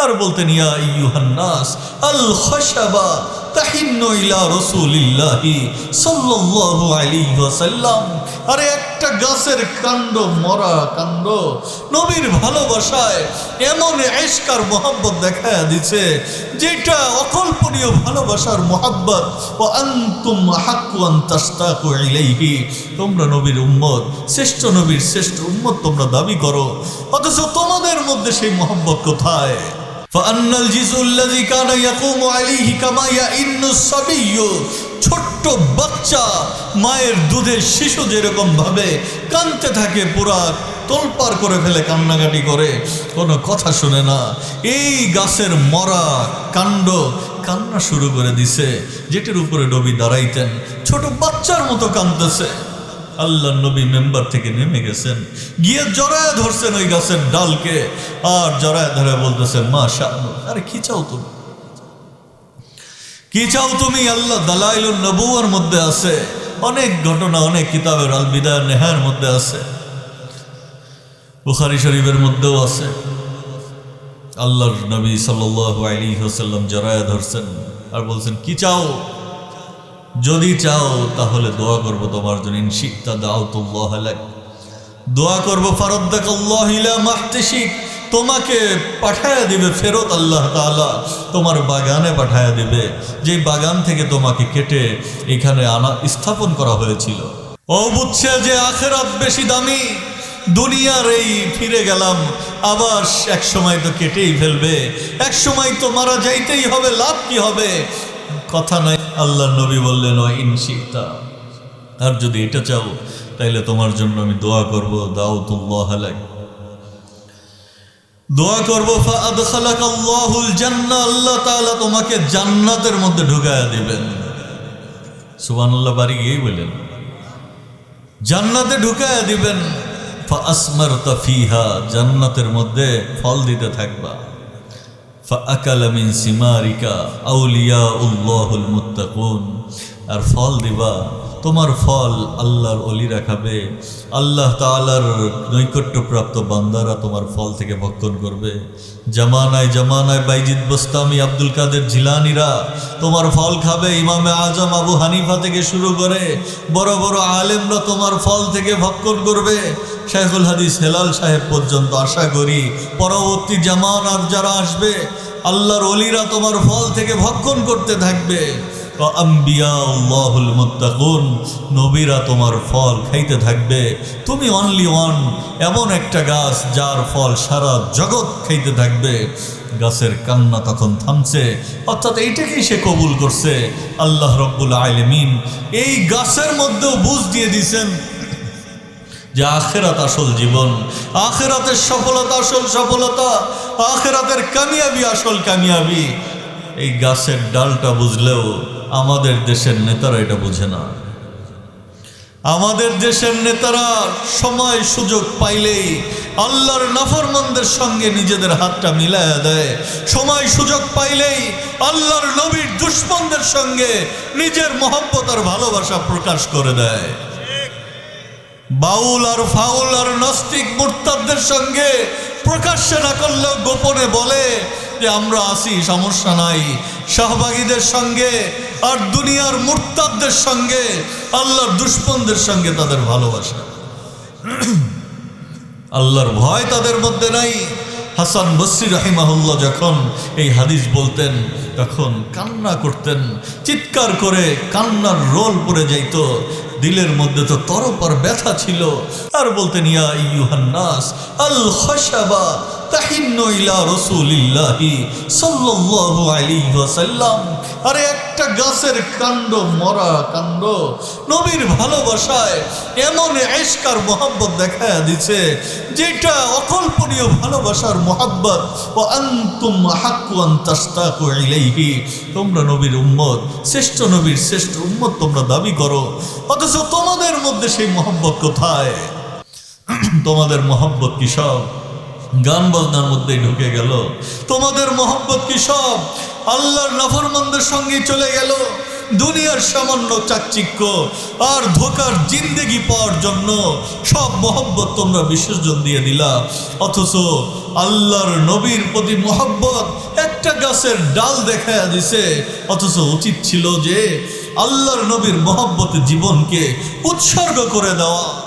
আর বলতেন ইয়া আইয়ুহান নাস আল খাশাবা তাহিন্নু ইলা রাসূলিল্লাহি সাল্লাল্লাহু আলাইহি ওয়াসাল্লাম। আরে একটা গাছের কাণ্ড, মরা কাণ্ড, নবীর ভালোবাসায় এমন ইশক আর মোহাব্বত দেখায়া দিছে যেটা অকল্পনীয় ভালোবাসার মোহাব্বত। ওয়া আনতুম আহাক্কু আন তাশতাকু ইলাইহি, তোমরা নবীর উম্মত, শ্রেষ্ঠ নবীর শ্রেষ্ঠ উম্মত তোমরা দাবি করো, অথচ তোমাদের মধ্যে সেই মোহাব্বত কোথায়? ফাআন্নাল জিজুল্লাযী কানা ইয়াকুমু আলাইহি কামা ইয়াইন্নু সাবিয়্যু, ছোট্ট বাচ্চা মায়ের দুধের শিশু যেরকম ভাবে কাঁদতে থাকে, পুরা তোলপাড় করে ফেলে, কান্নাকাটি করে, কোনো কথা শুনে না, এই গাছের মরা কাণ্ড কান্না শুরু করে দিছে, যেটার উপরে নবী দাঁড়াইতেন, ছোট বাচ্চার মতো কাঁদতেছে। আল্লাহ নবী মেম্বার থেকে নেমে গেছেন, গিয়ে জড়ায় ধরছেন ওই গাছের ডালকে, আর জড়ায় ধরে বলতেছেন মাশাআল্লাহ। আরে কি চাও তুমি, কি চাও তুমি? আল্লাহ দালাইলুন নবুওয়ার মধ্যে আছে, অনেক ঘটনা, অনেক কিতাবের আল বিদায়া নেহার মধ্যে আছে, বুখারী শরীফের মধ্যেও আছে। আল্লাহর নবী সাল্লাল্লাহু আলাইহি ওয়াসাল্লাম জড়ায় ধরছেন আর বলছেন কি চাও? যদি চাও তাহলে দোয়া করব তোমার জন্য, ইনশিতা দাউতুল্লাহ লাক, দোয়া করব ফারাদ্দাকাল্লাহু ইলা মাহতাশিক, তোমাকে পাঠায়া দিবে ফেরত আল্লাহ তাআলা, তোমার বাগানে পাঠায়া দিবে, যে বাগান থেকে তোমাকে কেটে এখানে আনা স্থাপন করা হয়েছিল। ও বুঝছে যে আখিরাত বেশি দামি, দুনিয়ার এই ফিরে গেলাম, আবার এক সময় তো কেটেই ফেলবে, এক সময় তো মারা যাইতেই হবে, লাভ কি হবে? কথা নাই। আল্লাহর নবী বললেন ও ইনশিতা, আর যদি এটা চাও তাইলে তোমার জন্য আমি দোয়া করব, দাউতুল্লাহ লাক, দোয়া করব ফাআদখালাকাল্লাহুল জান্নাহ, আল্লাহ তাআলা তোমাকে জান্নাতের মধ্যে ঢুকায়া দিবেন। সুবহানাল্লাহ, বাড়ি গিয়েই বললেন জান্নাতে ঢুকায়া দিবেন। ফাআসমারতা ফিহা, জান্নাতের মধ্যে ফল দিতে থাকবা। ফাআকালা মিন সিমারিকা আউলিয়াউল্লাহুল মুত্তাকুন, আর ফল দিবা, তোমার ফল আল্লাহর ওলিরা খাবে, আল্লাহ তাআলার নৈকট্যপ্রাপ্ত বান্দারা তোমার ফল থেকে ভক্ষণ করবে। জামানায় জামানায় বাইজিদ বোস্তামি, আব্দুল কাদের জিলানীরা তোমার ফল খাবে, ইমামে আজম আবু হানিফা থেকে শুরু করে বড় বড় আলেমরা তোমার ফল থেকে ভক্ষণ করবে, শাইখুল হাদিস হেলাল সাহেব পর্যন্ত। আশা করি পরবর্তী জামানার যারা আসবে আল্লাহর ওলিরা তোমার ফল থেকে ভক্ষণ করতে থাকবে। আম্বিয়াউল্লাহুল মুত্তাকুন, নবীরা তোমার ফল খাইতে থাকবে। তুমি অনলি ওয়ান, এমন একটা গাছ যার ফল সারা জগৎ খাইতে থাকবে। গাছের কান্না তখন থামছে, অর্থাৎ এইটাকেই সে কবুল করছে। আল্লাহ রব্বুল আলামিন এই গাছের মধ্যেও বুঝ দিয়ে দিয়েছেন যে আখিরাত আসল জীবন, আখিরাতের সফলতা আসল সফলতা, আখিরাতের কামিয়াবি আসল কামিয়াবি। এই গাছের ডালটা বুঝলেও আমাদের দেশের নেতারা এটা বুঝে না। আমাদের দেশের নেতারা সময় সুযোগ পাইলেই আল্লাহর নাফরমানদের সঙ্গে নিজেদের হাতটা মিলায়া দেয়, সময় সুযোগ পাইলেই আল্লাহর নবীর দুশমনদের সঙ্গে নিজের মহব্বত আর ভালোবাসা প্রকাশ করে দেয়। বাউল আর ফাউল আর নাস্তিক মুরতাদদের সঙ্গে প্রকাশ্যে না করলেও গোপনে বলে যে আমরা আছি, সমস্যা নাই। শাহবাগীদের সঙ্গে আর দুনিয়ার মুরতাদদের সঙ্গে, আল্লাহর দুশমনদের সঙ্গে তাদের ভালোবাসা, আল্লাহর ভয় তাদের মধ্যে নাই। হাসান বসরি রাহিমাহুল্লাহ যখন এই হাদিস বলতেন তখন কান্না করতেন, চিৎকার করে কান্নার রোল পড়ে যাইত, দিলের মধ্যে তো তরপার ব্যথা ছিল। আর বলতেন ইয়া আইয়ুহান নাস আল খাশাবা তাহিন্নু ইলা রাসূলিল্লাহি সাল্লাল্লাহু আলাইহি ওয়াসাল্লাম। আরে একটা গাছের কাণ্ড, মরা কাণ্ড, নবীর ভালোবাসায় এমন ইশক আর মোহাব্বত দেখায়া দিছে যেটা অকল্পনীয় ভালোবাসার মোহাব্বত। ওয়া আনতুম আহাক্কু আন তাশতাকু ইলাইহি, তোমরা নবীর উম্মত, শ্রেষ্ঠ নবীর শ্রেষ্ঠ উম্মত তোমরা দাবি করো, অথচ তোমাদের মধ্যে সেই মোহাব্বত কোথায়? তোমাদের মোহাব্বত কি সব গান বাজনার মধ্যেই ঢুকে গেল? তোমাদের মোহাব্বত কি সব আল্লাহর নাফরমানদের সঙ্গে চলে গেল? দুনিয়ার সামান্য চাকচিক্য আর ধোকার জিন্দেগি পাওয়ার জন্য সব মহব্বত তোমরা বিসর্জন দিয়ে দিলা। অথচ আল্লাহর নবীর প্রতি মহব্বত একটা গাছের ডাল দেখায়া দিছে। অথচ উচিত ছিল যে আল্লাহর নবীর মহব্বতে জীবনকে উৎসর্গ করে দেওয়া।